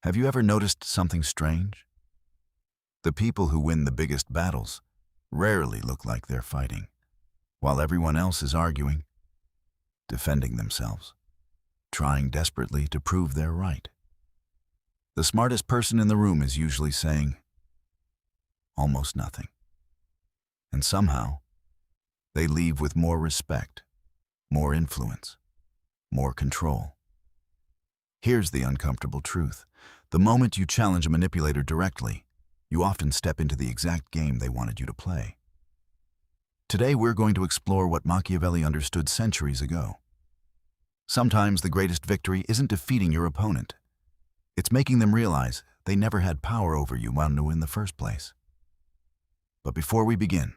Have you ever noticed something strange? The people who win the biggest battles rarely look like they're fighting, while everyone else is arguing, defending themselves, trying desperately to prove they're right. The smartest person in the room is usually saying almost nothing. And somehow, they leave with more respect, more influence, more control. Here's the uncomfortable truth. The moment you challenge a manipulator directly, you often step into the exact game they wanted you to play. Today, we're going to explore what Machiavelli understood centuries ago. Sometimes the greatest victory isn't defeating your opponent. It's making them realize they never had power over you in the first place. But before we begin,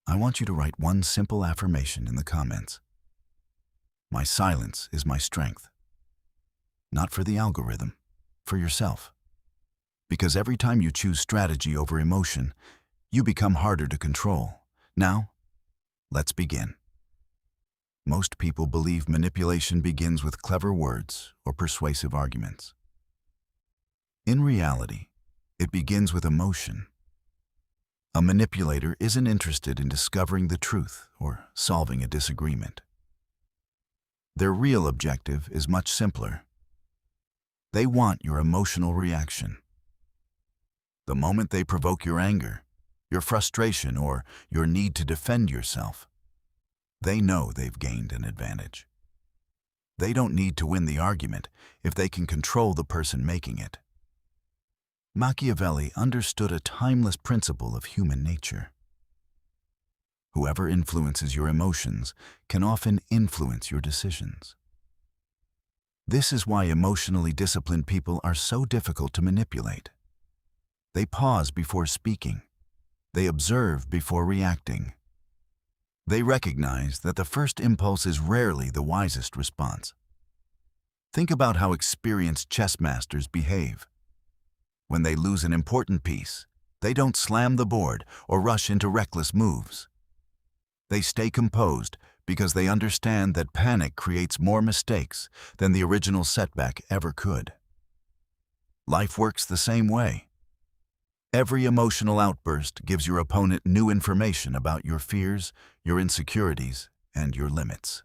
I want you to write one simple affirmation in the comments. My silence is my strength. Not for the algorithm, for yourself. Because every time you choose strategy over emotion, you become harder to control. Now, let's begin. Most people believe manipulation begins with clever words or persuasive arguments. In reality, it begins with emotion. A manipulator isn't interested in discovering the truth or solving a disagreement. Their real objective is much simpler. They want your emotional reaction. The moment they provoke your anger, your frustration, or your need to defend yourself, they know they've gained an advantage. They don't need to win the argument if they can control the person making it. Machiavelli understood a timeless principle of human nature. Whoever influences your emotions can often influence your decisions. This is why emotionally disciplined people are so difficult to manipulate. They pause before speaking. They observe before reacting. They recognize that the first impulse is rarely the wisest response. Think about how experienced chess masters behave. When they lose an important piece, they don't slam the board or rush into reckless moves. They stay composed because they understand that panic creates more mistakes than the original setback ever could. Life works the same way. Every emotional outburst gives your opponent new information about your fears, your insecurities, and your limits.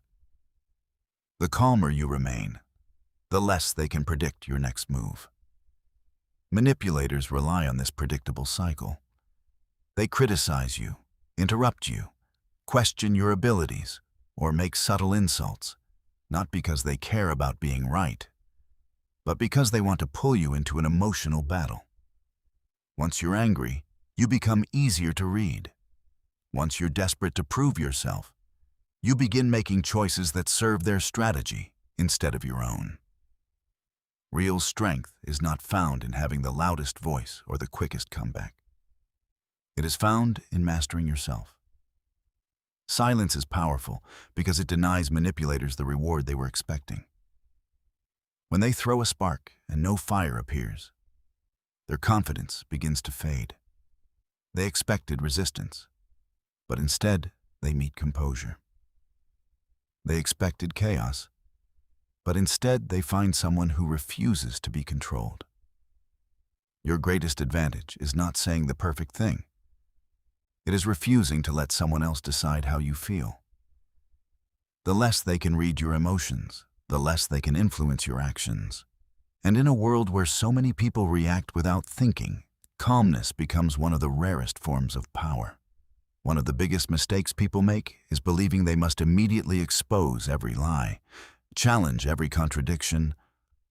The calmer you remain, the less they can predict your next move. Manipulators rely on this predictable cycle. They criticize you, interrupt you, question your abilities, or make subtle insults, not because they care about being right, but because they want to pull you into an emotional battle. Once you're angry, you become easier to read. Once you're desperate to prove yourself, you begin making choices that serve their strategy instead of your own. Real strength is not found in having the loudest voice or the quickest comeback. It is found in mastering yourself. Silence is powerful because it denies manipulators the reward they were expecting. When they throw a spark and no fire appears, their confidence begins to fade. They expected resistance, but instead they meet composure. They expected chaos, but instead they find someone who refuses to be controlled. Your greatest advantage is not saying the perfect thing. It is refusing to let someone else decide how you feel. The less they can read your emotions, the less they can influence your actions. And in a world where so many people react without thinking, calmness becomes one of the rarest forms of power. One of the biggest mistakes people make is believing they must immediately expose every lie, challenge every contradiction,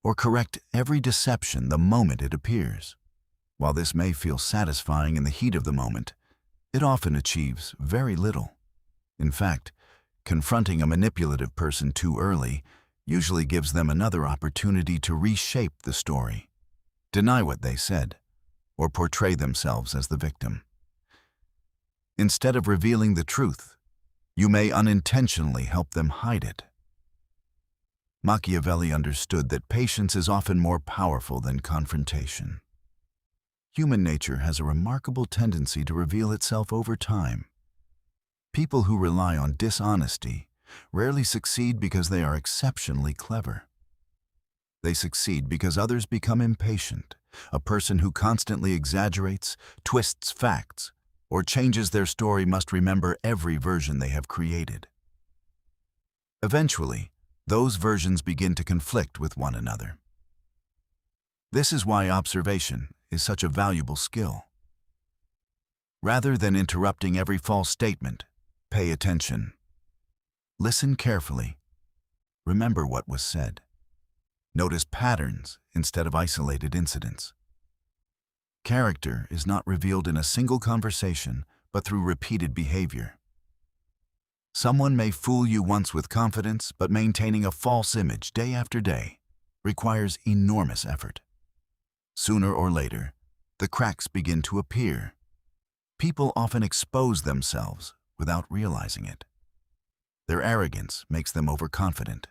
or correct every deception the moment it appears. While this may feel satisfying in the heat of the moment, it often achieves very little. In fact, confronting a manipulative person too early usually gives them another opportunity to reshape the story, deny what they said, or portray themselves as the victim. Instead of revealing the truth, you may unintentionally help them hide it. Machiavelli understood that patience is often more powerful than confrontation. Human nature has a remarkable tendency to reveal itself over time. People who rely on dishonesty rarely succeed because they are exceptionally clever. They succeed because others become impatient. A person who constantly exaggerates, twists facts, or changes their story must remember every version they have created. Eventually, those versions begin to conflict with one another. This is why observation is such a valuable skill. Rather than interrupting every false statement, pay attention. Listen carefully. Remember what was said. Notice patterns instead of isolated incidents. Character is not revealed in a single conversation, but through repeated behavior. Someone may fool you once with confidence, but maintaining a false image day after day requires enormous effort. Sooner or later, the cracks begin to appear. People often expose themselves without realizing it. Their arrogance makes them overconfident.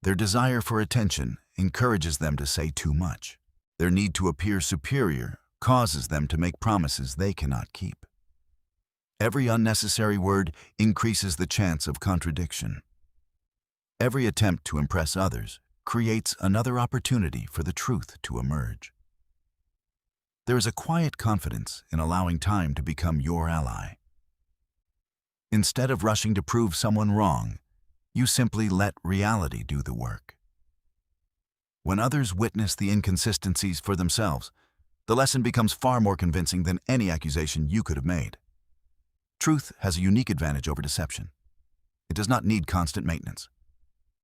Their desire for attention encourages them to say too much. Their need to appear superior causes them to make promises they cannot keep. Every unnecessary word increases the chance of contradiction. Every attempt to impress others creates another opportunity for the truth to emerge. There is a quiet confidence in allowing time to become your ally. Instead of rushing to prove someone wrong, you simply let reality do the work. When others witness the inconsistencies for themselves, the lesson becomes far more convincing than any accusation you could have made. Truth has a unique advantage over deception. It does not need constant maintenance.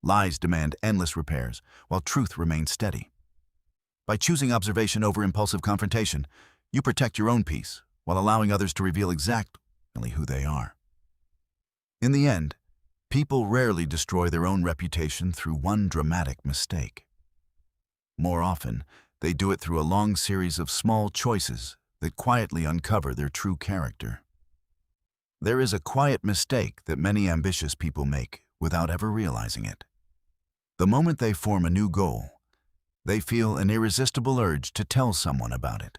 Lies demand endless repairs, while truth remains steady. By choosing observation over impulsive confrontation, you protect your own peace while allowing others to reveal exactly who they are. In the end, people rarely destroy their own reputation through one dramatic mistake. More often, they do it through a long series of small choices that quietly uncover their true character. There is a quiet mistake that many ambitious people make without ever realizing it. The moment they form a new goal, they feel an irresistible urge to tell someone about it.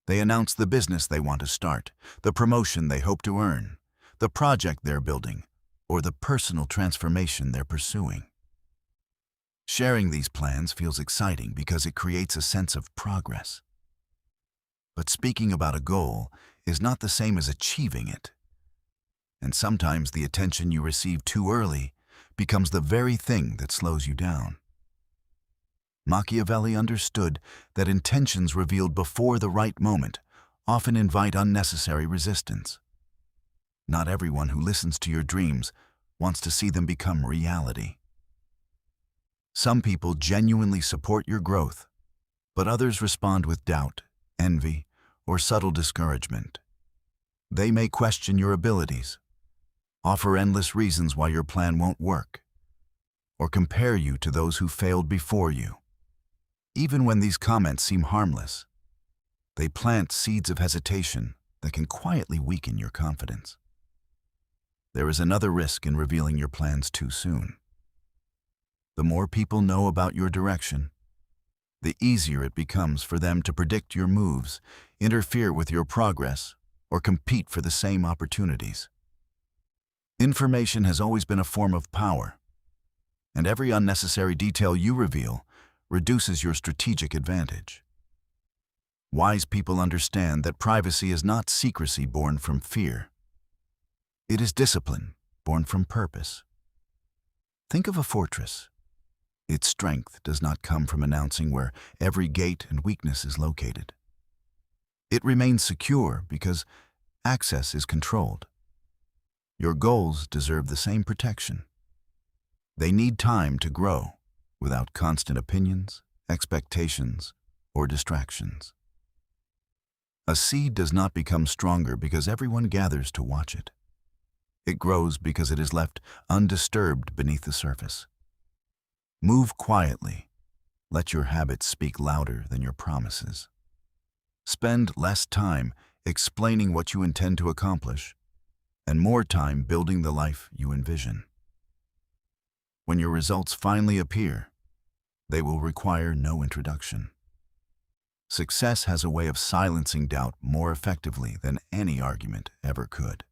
They announce the business they want to start, the promotion they hope to earn, the project they're building, or the personal transformation they're pursuing. Sharing these plans feels exciting because it creates a sense of progress. But speaking about a goal is not the same as achieving it. And sometimes the attention you receive too early becomes the very thing that slows you down. Machiavelli understood that intentions revealed before the right moment often invite unnecessary resistance. Not everyone who listens to your dreams wants to see them become reality. Some people genuinely support your growth, but others respond with doubt, envy, or subtle discouragement. They may question your abilities, offer endless reasons why your plan won't work, or compare you to those who failed before you. Even when these comments seem harmless, they plant seeds of hesitation that can quietly weaken your confidence. There is another risk in revealing your plans too soon. The more people know about your direction, the easier it becomes for them to predict your moves, interfere with your progress, or compete for the same opportunities. Information has always been a form of power, and every unnecessary detail you reveal reduces your strategic advantage. Wise people understand that privacy is not secrecy born from fear. It is discipline born from purpose. Think of a fortress. Its strength does not come from announcing where every gate and weakness is located. It remains secure because access is controlled. Your goals deserve the same protection. They need time to grow without constant opinions, expectations, or distractions. A seed does not become stronger because everyone gathers to watch it. It grows because it is left undisturbed beneath the surface. Move quietly. Let your habits speak louder than your promises. Spend less time explaining what you intend to accomplish, and more time building the life you envision. When your results finally appear, they will require no introduction. Success has a way of silencing doubt more effectively than any argument ever could.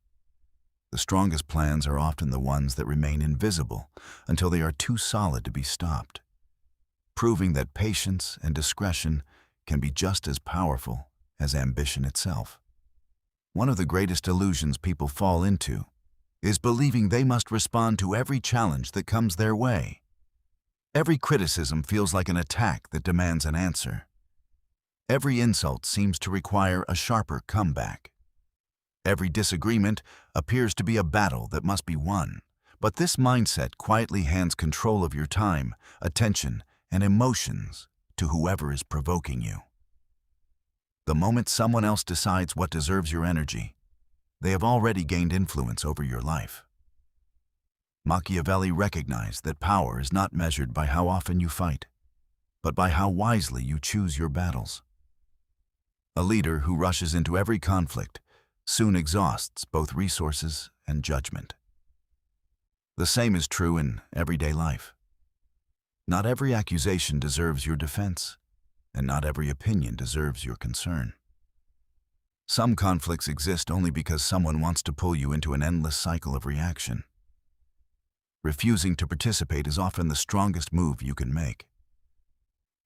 The strongest plans are often the ones that remain invisible until they are too solid to be stopped. proving that patience and discretion can be just as powerful as ambition itself. One of the greatest illusions people fall into is believing they must respond to every challenge that comes their way. Every criticism feels like an attack that demands an answer. Every insult seems to require a sharper comeback. Every disagreement appears to be a battle that must be won. But this mindset quietly hands control of your time, attention, and emotions to whoever is provoking you. The moment someone else decides what deserves your energy, they have already gained influence over your life. Machiavelli recognized that power is not measured by how often you fight, but by how wisely you choose your battles. A leader who rushes into every conflict soon exhausts both resources and judgment. The same is true in everyday life. Not every accusation deserves your defense, and not every opinion deserves your concern. Some conflicts exist only because someone wants to pull you into an endless cycle of reaction. Refusing to participate is often the strongest move you can make.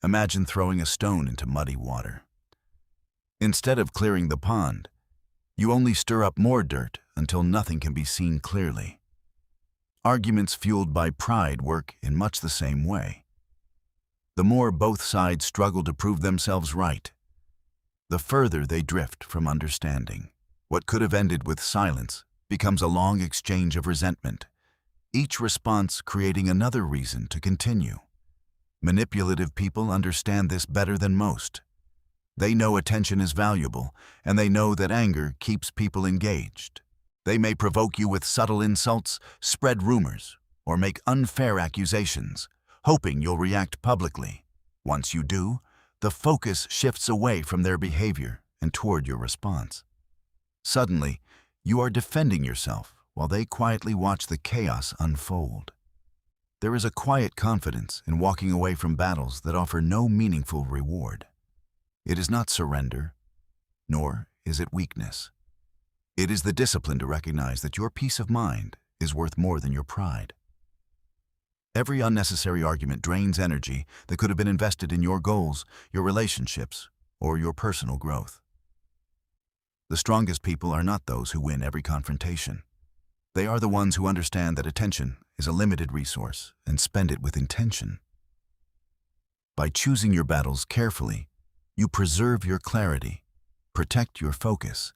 Imagine throwing a stone into muddy water. Instead of clearing the pond, you only stir up more dirt until nothing can be seen clearly. Arguments fueled by pride work in much the same way. The more both sides struggle to prove themselves right, the further they drift from understanding. What could have ended with silence becomes a long exchange of resentment, each response creating another reason to continue. Manipulative people understand this better than most. They know attention is valuable, and they know that anger keeps people engaged. They may provoke you with subtle insults, spread rumors, or make unfair accusations, hoping you'll react publicly. Once you do, the focus shifts away from their behavior and toward your response. Suddenly, you are defending yourself while they quietly watch the chaos unfold. There is a quiet confidence in walking away from battles that offer no meaningful reward. It is not surrender, nor is it weakness. It is the discipline to recognize that your peace of mind is worth more than your pride. Every unnecessary argument drains energy that could have been invested in your goals, your relationships, or your personal growth. The strongest people are not those who win every confrontation. They are the ones who understand that attention is a limited resource and spend it with intention. By choosing your battles carefully, you preserve your clarity, protect your focus,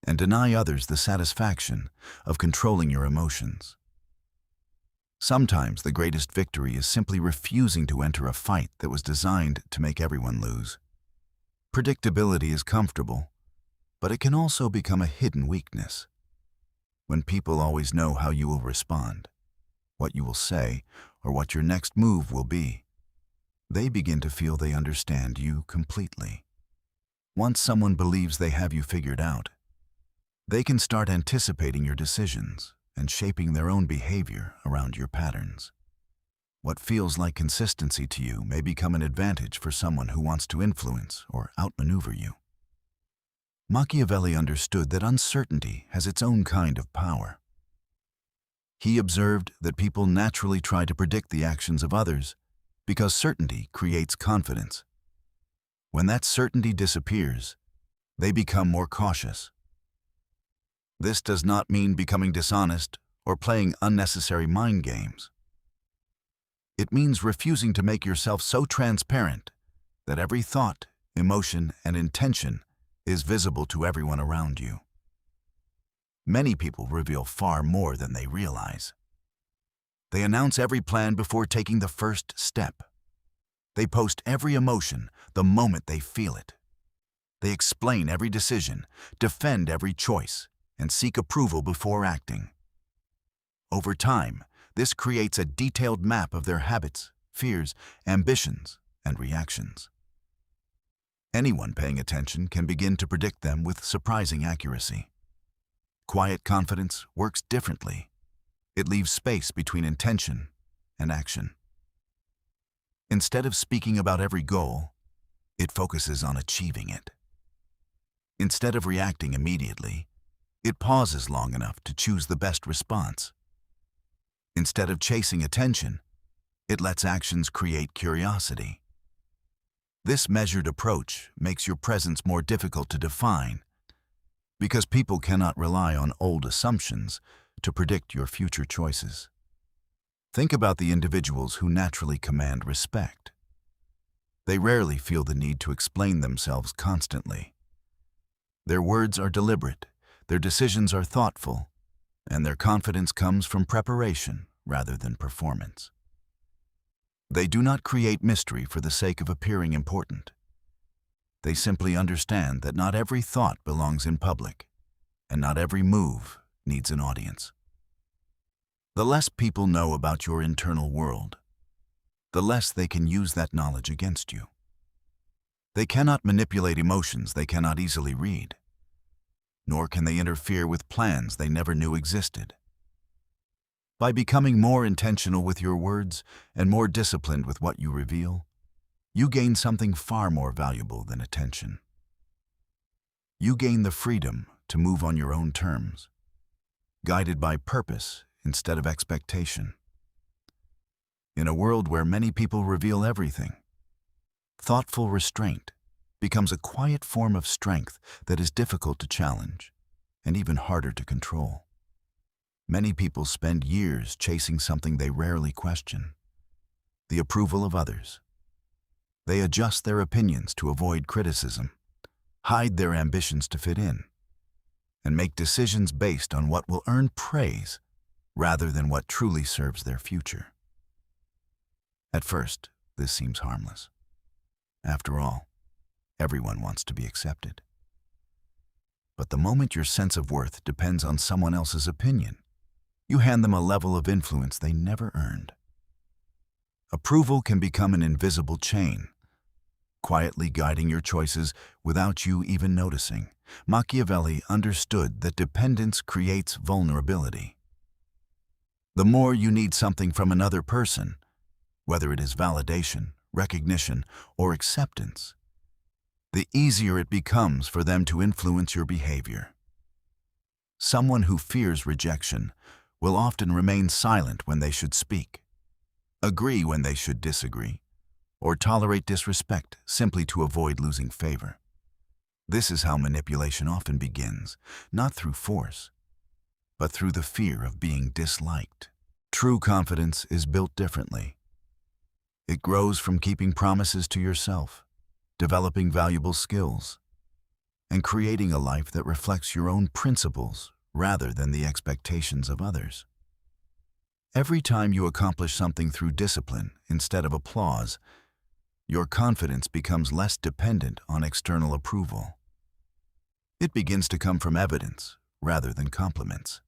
and deny others the satisfaction of controlling your emotions. Sometimes the greatest victory is simply refusing to enter a fight that was designed to make everyone lose. Predictability is comfortable, but it can also become a hidden weakness. When people always know how you will respond, what you will say, or what your next move will be, they begin to feel they understand you completely. Once someone believes they have you figured out, they can start anticipating your decisions and shaping their own behavior around your patterns. What feels like consistency to you may become an advantage for someone who wants to influence or outmaneuver you. Machiavelli understood that uncertainty has its own kind of power. He observed that people naturally try to predict the actions of others because certainty creates confidence. When that certainty disappears, they become more cautious. This does not mean becoming dishonest or playing unnecessary mind games. It means refusing to make yourself so transparent that every thought, emotion, and intention is visible to everyone around you. Many people reveal far more than they realize. They announce every plan before taking the first step. They post every emotion the moment they feel it. They explain every decision, defend every choice, and seek approval before acting. Over time, this creates a detailed map of their habits, fears, ambitions, and reactions. Anyone paying attention can begin to predict them with surprising accuracy. Quiet confidence works differently. It leaves space between intention and action. Instead of speaking about every goal, it focuses on achieving it. Instead of reacting immediately, it pauses long enough to choose the best response. Instead of chasing attention, It lets actions create curiosity. This measured approach makes your presence more difficult to define because people cannot rely on old assumptions to predict your future choices. Think about the individuals who naturally command respect. They rarely feel the need to explain themselves constantly. Their words are deliberate, their decisions are thoughtful, and their confidence comes from preparation rather than performance. They do not create mystery for the sake of appearing important. They simply understand that not every thought belongs in public, and not every move needs an audience. The less people know about your internal world, the less they can use that knowledge against you. They cannot manipulate emotions they cannot easily read, nor can they interfere with plans they never knew existed. By becoming more intentional with your words and more disciplined with what you reveal, you gain something far more valuable than attention. You gain the freedom to move on your own terms, guided by purpose instead of expectation. In a world where many people reveal everything, thoughtful restraint becomes a quiet form of strength that is difficult to challenge and even harder to control. Many people spend years chasing something they rarely question: the approval of others. They adjust their opinions to avoid criticism, hide their ambitions to fit in, and make decisions based on what will earn praise rather than what truly serves their future. At first, this seems harmless. After all, everyone wants to be accepted. But the moment your sense of worth depends on someone else's opinion, you hand them a level of influence they never earned. Approval can become an invisible chain, quietly guiding your choices without you even noticing. Machiavelli understood that dependence creates vulnerability. The more you need something from another person, whether it is validation, recognition, or acceptance, the easier it becomes for them to influence your behavior. Someone who fears rejection will often remain silent when they should speak, agree when they should disagree, or tolerate disrespect simply to avoid losing favor. This is how manipulation often begins, not through force, but through the fear of being disliked. True confidence is built differently. It grows from keeping promises to yourself, developing valuable skills, and creating a life that reflects your own principles rather than the expectations of others. Every time you accomplish something through discipline instead of applause, your confidence becomes less dependent on external approval. It begins to come from evidence rather than compliments.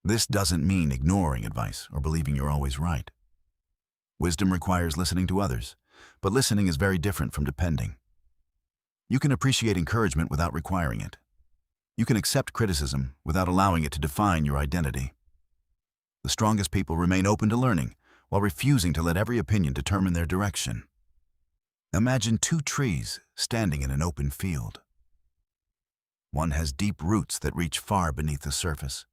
This doesn't mean ignoring advice or believing you're always right. Wisdom requires listening to others, but listening is very different from depending. You can appreciate encouragement without requiring it. You can accept criticism without allowing it to define your identity. The strongest people remain open to learning while refusing to let every opinion determine their direction. Imagine two trees standing in an open field. One has deep roots that reach far beneath the surface,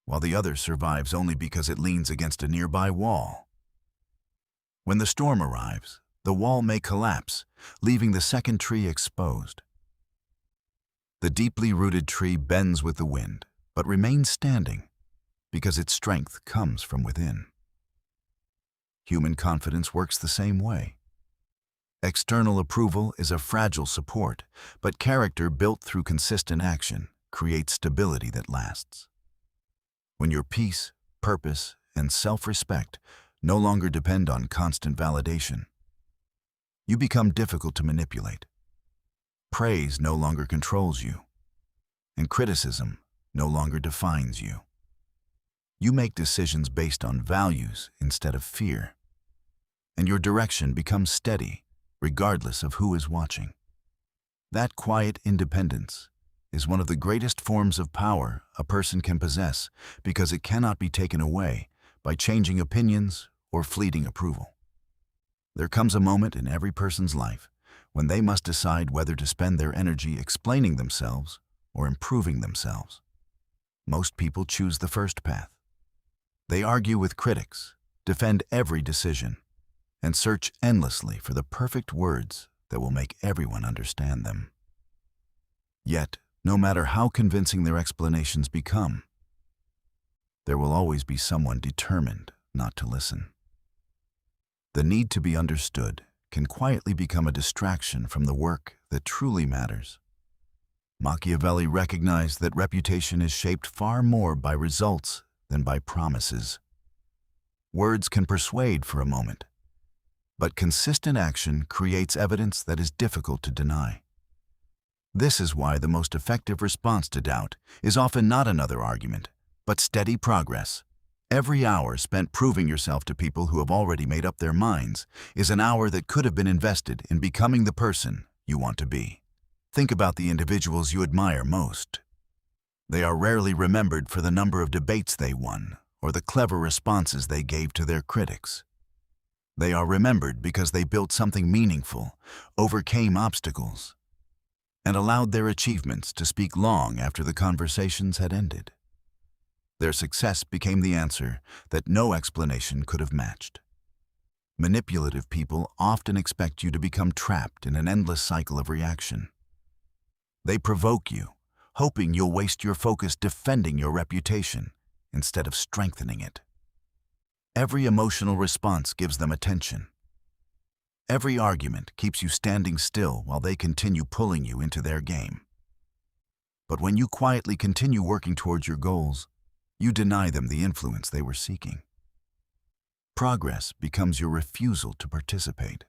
while the other survives only because it leans against a nearby wall. When the storm arrives, the wall may collapse, leaving the second tree exposed. The deeply rooted tree bends with the wind, but remains standing because its strength comes from within. Human confidence works the same way. External approval is a fragile support, but character built through consistent action creates stability that lasts. When your peace, purpose, and self-respect no longer depend on constant validation, you become difficult to manipulate. Praise no longer controls you, and criticism no longer defines you. You make decisions based on values instead of fear, and your direction becomes steady regardless of who is watching. That quiet independence is one of the greatest forms of power a person can possess because it cannot be taken away by changing opinions or fleeting approval. There comes a moment in every person's life when they must decide whether to spend their energy explaining themselves or improving themselves. Most people choose the first path. They argue with critics, defend every decision, and search endlessly for the perfect words that will make everyone understand them. Yet, no matter how convincing their explanations become, there will always be someone determined not to listen. The need to be understood can quietly become a distraction from the work that truly matters. Machiavelli recognized that reputation is shaped far more by results than by promises. Words can persuade for a moment, but consistent action creates evidence that is difficult to deny. This is why the most effective response to doubt is often not another argument, but steady progress. Every hour spent proving yourself to people who have already made up their minds is an hour that could have been invested in becoming the person you want to be. Think about the individuals you admire most. They are rarely remembered for the number of debates they won or the clever responses they gave to their critics. They are remembered because they built something meaningful, overcame obstacles, and allowed their achievements to speak long after the conversations had ended. Their success became the answer that no explanation could have matched. Manipulative people often expect you to become trapped in an endless cycle of reaction. They provoke you, hoping you'll waste your focus defending your reputation instead of strengthening it. Every emotional response gives them attention. Every argument keeps you standing still while they continue pulling you into their game. But when you quietly continue working towards your goals, you deny them the influence they were seeking. Progress becomes your refusal to participate.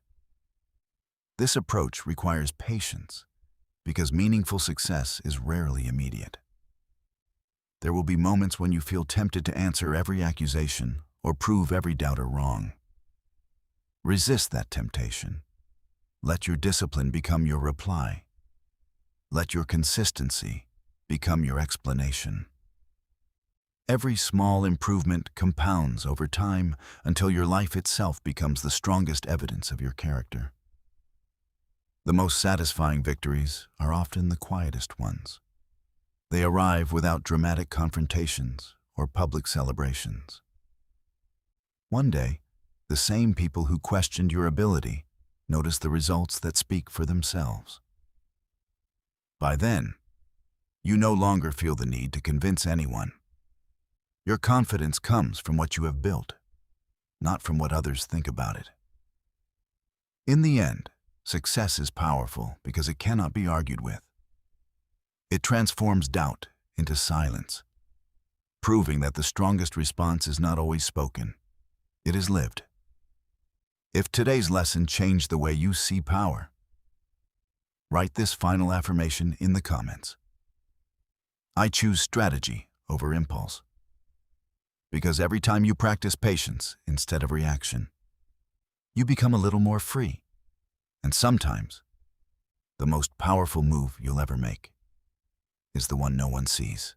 This approach requires patience because meaningful success is rarely immediate. There will be moments when you feel tempted to answer every accusation or prove every doubter wrong. Resist that temptation. Let your discipline become your reply. Let your consistency become your explanation. Every small improvement compounds over time until your life itself becomes the strongest evidence of your character. The most satisfying victories are often the quietest ones. They arrive without dramatic confrontations or public celebrations. One day, the same people who questioned your ability notice the results that speak for themselves. By then, you no longer feel the need to convince anyone. Your confidence comes from what you have built, not from what others think about it. In the end, success is powerful because it cannot be argued with. It transforms doubt into silence, proving that the strongest response is not always spoken, it is lived. If today's lesson changed the way you see power, write this final affirmation in the comments. I choose strategy over impulse. Because every time you practice patience instead of reaction, you become a little more free. And sometimes, the most powerful move you'll ever make is the one no one sees.